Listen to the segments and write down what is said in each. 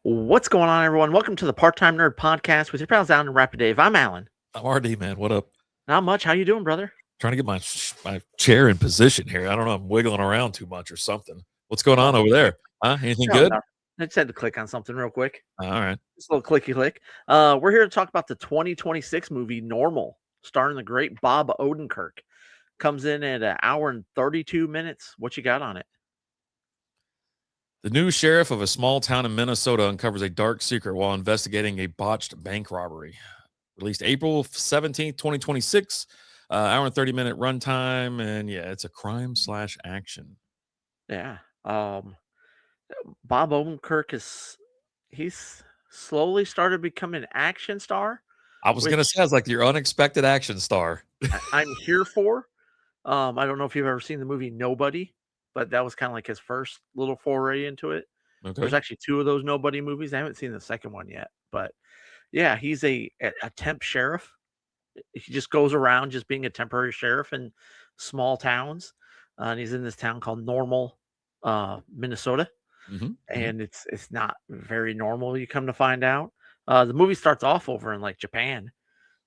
What's going on, everyone? Welcome to the Part-Time Nerd Podcast with your pals Alan and Rapid Dave. I'm Alan. I'm RD, man. What up? Not much. How you doing, brother? Trying to get my chair in position here. I don't know. I'm wiggling around too much or something. What's going on Oh, over there? Huh? Anything no, good? no. I just had to click on something real quick. All right. Just a little clicky click. We're here to talk about the 2026 movie Normal, starring the great Bob Odenkirk. Comes in at an hour and 32 minutes. What you got on it? The new sheriff of a small town in Minnesota uncovers a dark secret while investigating a botched bank robbery. Released April 17th, 2026. Hour and 30-minute runtime. And yeah, it's a crime/action. Yeah. Bob Odenkirk he's slowly started becoming an action star, I was going to which say, it's like your unexpected action star. I'm here for. I don't know if you've ever seen the movie Nobody, but that was kind of like his first little foray into it. There's Okay. actually two of those Nobody movies. I haven't seen the second one yet, but yeah, he's a temp sheriff. He just goes around just being a temporary sheriff in small towns, and he's in this town called Normal, Minnesota, and it's not very normal. You come to find out, the movie starts off over in like Japan,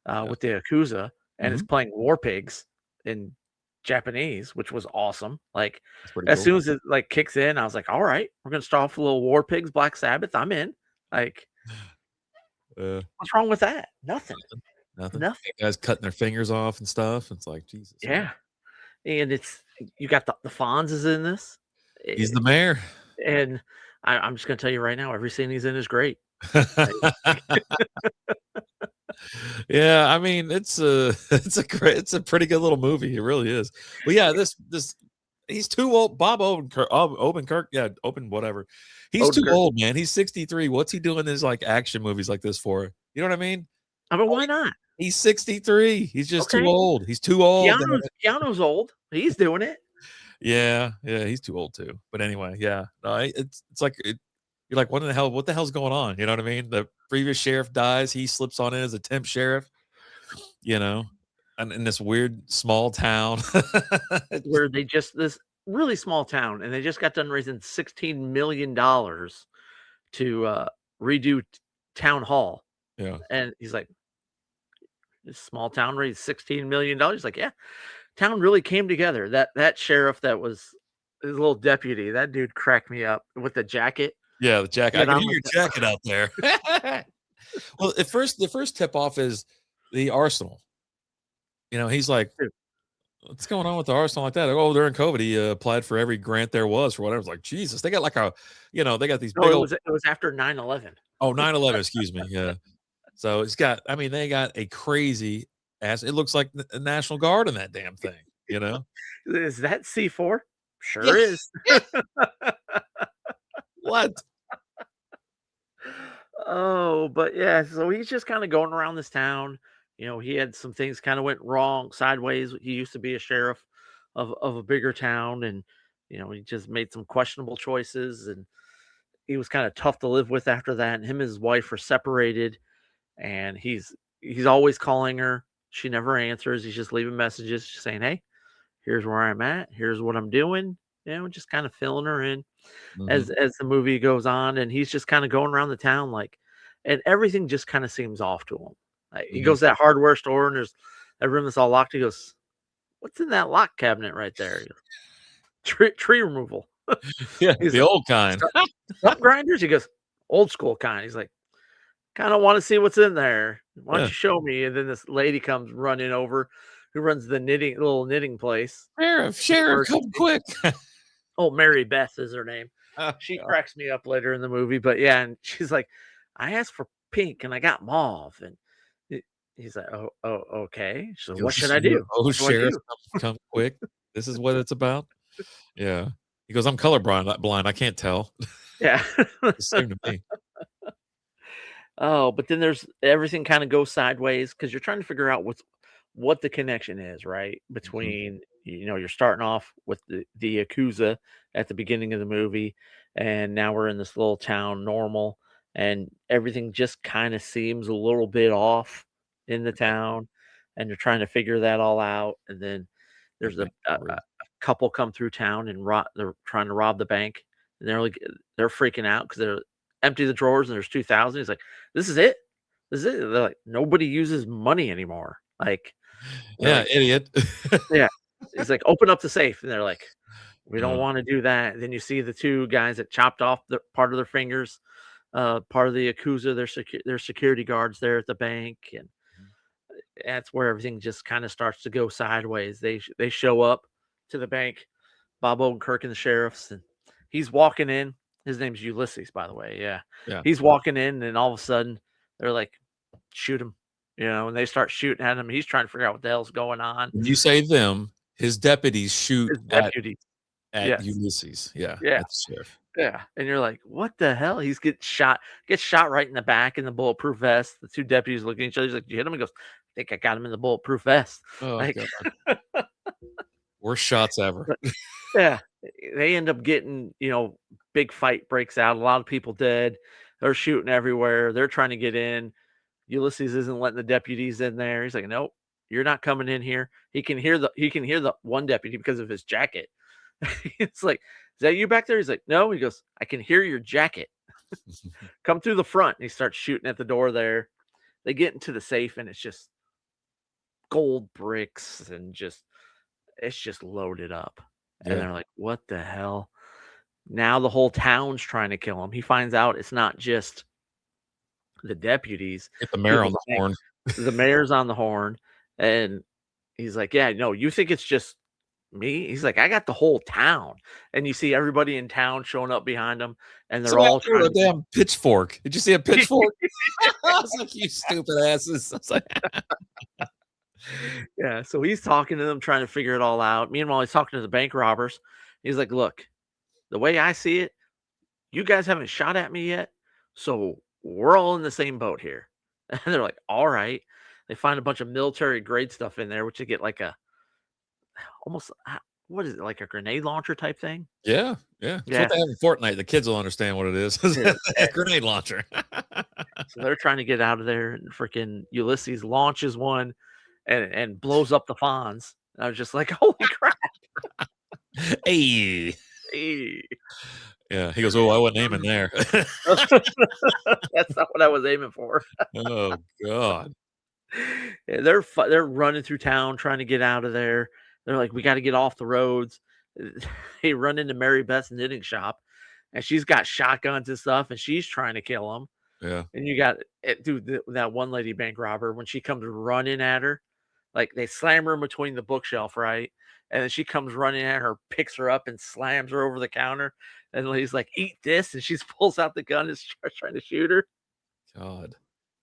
Yeah. with the Yakuza, and it's Mhm. playing War Pigs in Japanese, which was awesome. Like, That's pretty as cool. soon as it, like, kicks in, I was like, "All right, we're gonna start off with a little War Pigs, Black Sabbath, I'm in." Like, Uh, what's wrong with that? Nothing. Nothing. Nothing. Guys cutting their fingers off and stuff. It's like, Jesus, man. Yeah, and you got the Fonz is in this, He's eh, the mayor. and I'm just gonna tell you right now, every scene he's in is great. Like, Yeah, I mean, it's a it's a pretty good little movie. It really is. But yeah, this he's too old. Bob Odenkirk, yeah, Open whatever. He's too Odenkirk. old, man. He's 63. What's he doing these like action movies like this for? You know what I mean? I mean, Oh, why not? he's 63. He's just too Okay, old. He's too old. Keanu's old. He's doing it. Yeah, yeah, he's too old too. But anyway, yeah, no, it's like you're like, what in the hell? What the hell's going on? You know what I mean? The previous sheriff dies. He slips on in as a temp sheriff. You know, and in this weird small town. Where they just this really small town, and they just got done raising $16 million to, redo town hall, Yeah, and he's like, "This small town raised $16 million." He's like, "Yeah, town really came together." That sheriff that was his little deputy, that dude cracked me up with the jacket. yeah, the jacket. He I had can on, hear like, your jacket out there. Well, at first, the first tip off is the arsenal. You know, he's like, the "What's going on with the arsenal like that?" Oh, during COVID, he applied for every grant there was for whatever. It's like, Jesus, they got like they got these no, big old. it was after 9/11. Oh, 9/11. Excuse me. Yeah. So it's got. I mean, they got a crazy ass. It looks like the National Guard in that damn thing. You know. Is that C4? Yeah. Sure is. What? Oh, but yeah, so he's just kind of going around this town. He had some things kind of went wrong, sideways. He used to be a sheriff of a bigger town, and he just made some questionable choices, and he was kind of tough to live with after that. And him and his wife are separated, and he's always calling her. She never answers. He's just leaving messages, just saying, "Hey, here's where I'm at. Here's what I'm doing." Just kind of filling her in Mhm. as the movie goes on, and he's just kind of going around the town like, and everything just kind of seems off to him. Like, he Mhm. goes to that hardware store, and there's that room that's all locked. He goes, "What's in that lock cabinet right there?" He goes, tree removal. Yeah, He's the like, old kind. stump grinders. He goes, "Old school kind." He's like, "Kind of want to see what's in there. Why don't Yeah. you show me?" And then this lady comes running over, who runs the little knitting place. Sheriff, come Emergency. quick. Oh, Mary Beth is her name. Oh, She God. cracks me up later in the movie, but yeah, and she's like, "I asked for pink and I got mauve." And he he's like, "Oh, okay." She's like, He "What goes, should I do? "Oh, What do I sheriff, do?" come quick. This is what it's about?" Yeah. He goes, "I'm colorblind, I can't tell." Yeah. The same to me. Oh, but then there's everything kind of goes sideways because you're trying to figure out what the connection is, right? Mhm. Between, you're starting off with the Yakuza at the beginning of the movie, and now we're in this little town normal, and everything just kind of seems a little bit off in the town, and you're trying to figure that all out. And then The there's bank a robbery. couple come through town and they're trying to rob the bank, and they're freaking out because they're empty the drawers and there's 2,000. He's like, "This is it? This is it?" They're like, "Nobody uses money anymore." Like, they're Yeah, like, idiot. "Yeah." He's like, "Open up the safe." And they're like, "We don't Uh, wanna do that." Then you see the 2 guys that chopped off the part of their fingers, part of the Yakuza, their security guards there at the bank, and that's where everything just kinda starts to go sideways. They show up to the bank, Bob Odenkirk and the sheriffs, and he's walking in. His name's Ulysses, by the way, yeah. yeah. He's walking in, and all of a sudden, they're like, "Shoot him," and they start shooting at him. He's trying to figure out what the hell's going on. When you say them, his deputies shoot His deputies. at Yes. Ulysses. Yeah, Yeah, at the sheriff. yeah, and you're like, "What the hell?" He's gets shot right in the back in the bulletproof vest. The 2 deputies look at each other. He's like, "Did you hit him?" He goes, "I think I got him in the bulletproof vest." Oh Like, god. Worst shots ever. but yeah, they end up getting, big fight breaks out. A lot of people dead. They're shooting everywhere. They're trying to get in. Ulysses isn't letting the deputies in there. He's like, "Nope, you're not coming in here." He can hear the one deputy because of his jacket. It's like, "Is that you back there?" He's like, "No." He goes, "I can hear your jacket. Come through the front." And he starts shooting at the door there. They get into the safe and it's just gold bricks and it's just loaded up. And Yeah. they're like, "What the hell?" Now the whole town's trying to kill him. He finds out it's not just the deputies Get the who mayor have on the horn. the mayor's on the horn, and he's like, "Yeah, no, you think it's just me?" He's like, "I got the whole town." And you see everybody in town showing up behind him, and they're Somebody all threw trying a to damn pitchfork. Did you see a pitchfork? I was like, "You stupid asses." I was like, Yeah, so he's talking to them, trying to figure it all out. Meanwhile, he's talking to the bank robbers. He's like, "Look, the way I see it, you guys haven't shot at me yet, so we're all in the same boat here." And they're like, "All right." They find a bunch of military grade stuff in there, which you get like a almost what is it, like a grenade launcher type thing? yeah, yeah. It's what Yeah, they have in Fortnite. The kids will understand what it is. yeah. Grenade launcher. So they're trying to get out of there, and freaking Ulysses launches one and blows up the Fonz. And I was just like, "Holy crap!" Hey. Eh. Yeah. He goes, "Oh, I wasn't aiming there." That's not what I was aiming for. Oh god. Yeah, they're running through town trying to get out of there. They're like, "We got to get off the roads." They run into Mary Beth's knitting shop, and she's got shotguns and stuff, and she's trying to kill them. Yeah. And you got dude, that one lady bank robber when she comes running at her, like they slam her in between the bookshelf, right? And then she comes running at her, picks her up, and slams her over the counter. And he's like, "Eat this!" And she pulls out the gun and starts trying to shoot her. God.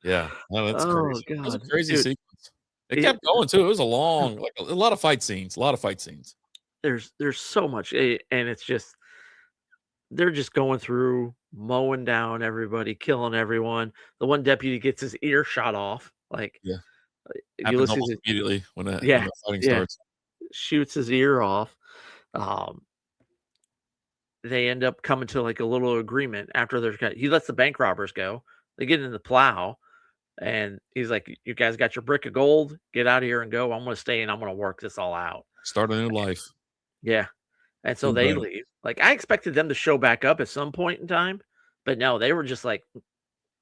Yeah. No, that's Oh crazy. That was a god, crazy dude! sequence. It It kept going too. It was a long, like a lot of fight scenes. A lot of fight scenes. there's so much, and it's just they're just going through, mowing down everybody, killing everyone. The one deputy gets his ear shot off. Like Yeah. Happens Ulysses, almost immediately when yeah, the fighting yeah, starts. shoots his ear off. Um, they end up coming to like a little agreement after he lets the bank robbers go. They get in the plow, and he's like, "You guys got your brick of gold? Get out of here and go. I'm going to stay and I'm going to work this all out." Start a new life. Yeah, and so Who they doesn't? leave. Like I expected them to show back up at some point in time, but no, they were just like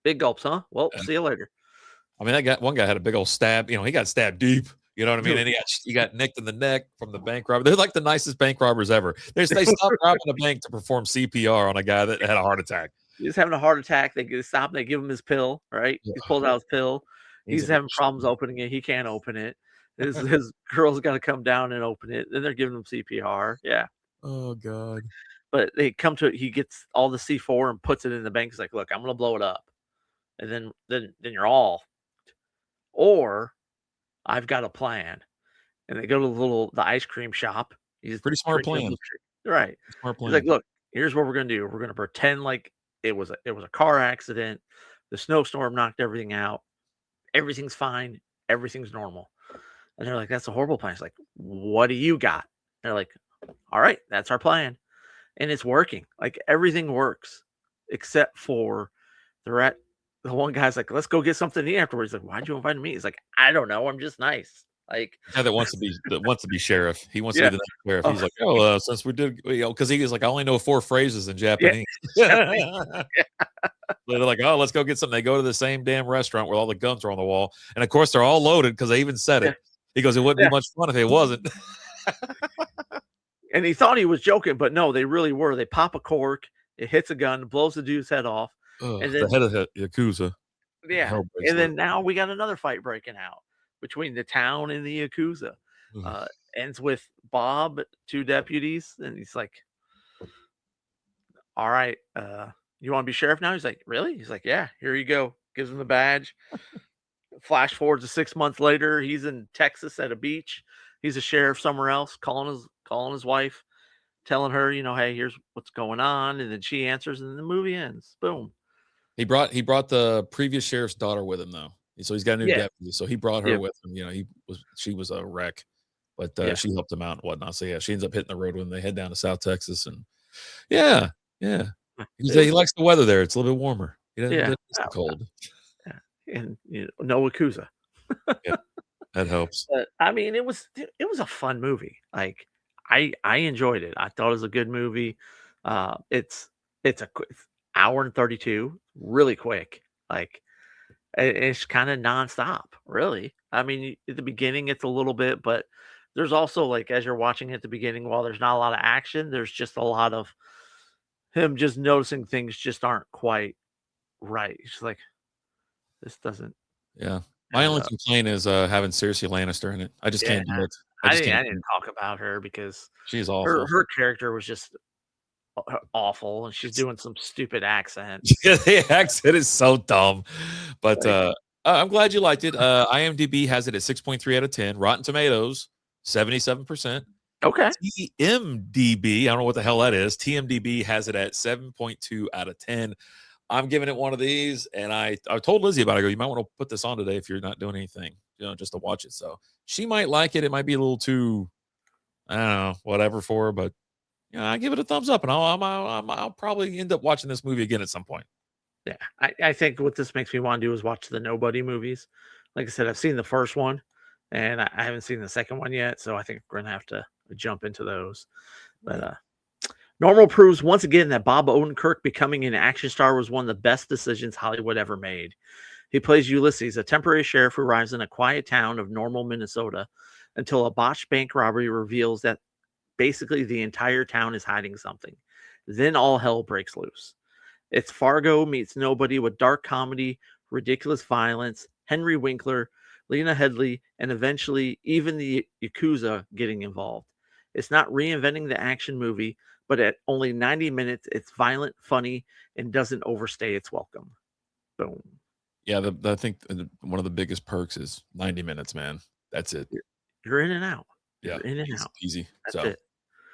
big gulps, huh? Well, Yeah. see you later. I mean, one guy had a big old stab. He got stabbed deep. You know what I mean? Dude, And he got nicked in the neck from the bank robber. They're like the nicest bank robbers ever. They stopped robbing a bank to perform CPR on a guy that had a heart attack. he's having a heart attack. They stop. And they give him his pill. Right? He's Yeah. pulled out his pill. He's He's like, "Oh, having problems opening it. He can't open it. His girl's got to come down and open it. Then they're giving him CPR. Yeah, oh god." but they come to it. He gets all the C4 and puts it in the bank. He's like, "Look, I'm gonna blow it up, and then you're all, or I've got a plan." And they go to the ice cream shop. He's Pretty smart drinking a plan. milkshake. Right. Smart He's like, plan. "Look, here's what we're gonna do. We're gonna pretend like it was a car accident. The snowstorm knocked everything out. Everything's fine. Everything's normal." And they're like, "That's a horrible plan." He's like, "What do you got?" They're like, "All right, that's our plan." And it's working. Like everything works except for they're at the one guy's like, "Let's go get something to eat afterwards." He's like, "Why'd you invite me?" He's like, "I don't know. I'm just nice." Like, The guy that wants to be sheriff. He wants to be yeah. the next sheriff. Oh, He's like, "Oh, since we did, because he was like, I only know 4 phrases in yeah. Japanese." Japanese. They're like, "Oh, let's go get something." They go to the same damn restaurant where all the guns are on the wall, and of course they're all loaded because they even said Yeah, it. He goes, "It wouldn't be yeah. much fun if it wasn't." And he thought he was joking, but no, they really were. They pop a cork, it hits a gun, blows the dude's head off, Ugh, and the then head of the Yakuza. yeah, Hell breaks and loose. then now we got another fight breaking out between the town and the Yakuza. Ugh. Uh, ends with Bob, 2 deputies, and he's like, "All right, you wanna be sheriff now?" He's like, "Really?" He's like, "Yeah, here you go." Gives him the badge. Flash forward to 6 months later, he's in Texas at a beach. He's a sheriff somewhere else, calling his wife, telling her, "Hey, here's what's going on," and then she answers, and the movie ends. Boom. He brought the previous sheriff's daughter with him though. So he's got a new Yeah, deputy. So he brought her yeah, with him. She was a wreck, but yeah. she helped him out and whatnot. So yeah, she ends up hitting the road when they head down to South Texas. And yeah, yeah. It He was likes the weather there. It's a little bit warmer. yeah, Doesn't miss the cold. yeah, and, no Yakuza. Yeah, that helps. But, I mean, it was a fun movie. Like, I enjoyed it. I thought it was a good movie. It's a quick hour and 32, really quick. Like, it's kinda nonstop, really. I mean, at the beginning, it's a little bit, but there's also, like, as you're watching at the beginning, while there's not a lot of action, there's just a lot of him just noticing things just aren't quite right. He's like, "This doesn't Yeah. My add only up." complaint is having Cersei Lannister in it. I just Yeah, can't do it. I I just didn't can't I do didn't it. talk about her because She's her awful. her character was just awful, and she's doing some stupid accent. Yeah, the accent is so dumb. But Like, I'm glad you liked it. IMDb has it at 6.3 out of 10. Rotten Tomatoes, 77%. okay. TMDB, I don't know what the hell that is. TMDB has it at 7.2 out of 10. I'm giving it one of these, and I told Lizzie about it. I go, you might want to put this on today if you're not doing anything, just to watch it. So she might like it. It might be a little too, I don't know, whatever for her, but I give it a thumbs up, and I'll probably end up watching this movie again at some point. Yeah, I think what this makes me wanna do is watch the Nobody movies. Like I said, I've seen the first one, and I haven't seen the second one yet, so I think we're gonna have to jump into those. But, Right. Normal proves once again that Bob Odenkirk becoming an action star was one of the best decisions Hollywood ever made. He plays Ulysses, a temporary sheriff who arrives in a quiet town of Normal, Minnesota, until a botched bank robbery reveals that basically the entire town is hiding something. Then all hell breaks loose. It's Fargo meets Nobody with dark comedy, ridiculous violence, Henry Winkler, Lena Headey, and eventually even the Yakuza getting involved. It's not reinventing the action movie, but at only 90 minutes, it's violent, funny, and doesn't overstay its welcome. Boom. Yeah, I think one of the biggest perks is 90 minutes, man. That's it. You're, you're in and out. Yeah, You're in and easy out. peasy. That's So it.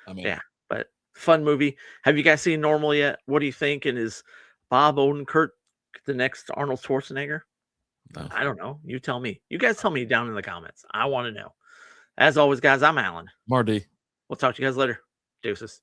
I'm in. Yeah, but fun movie. Have you guys seen Normal yet? What do you think? And is Bob Odenkirk the next Arnold Schwarzenegger? No. I don't know. You tell me. You guys tell me down in the comments. I want to know. As always, guys, I'm Alan. Marty. We'll talk to you guys later. Deuces.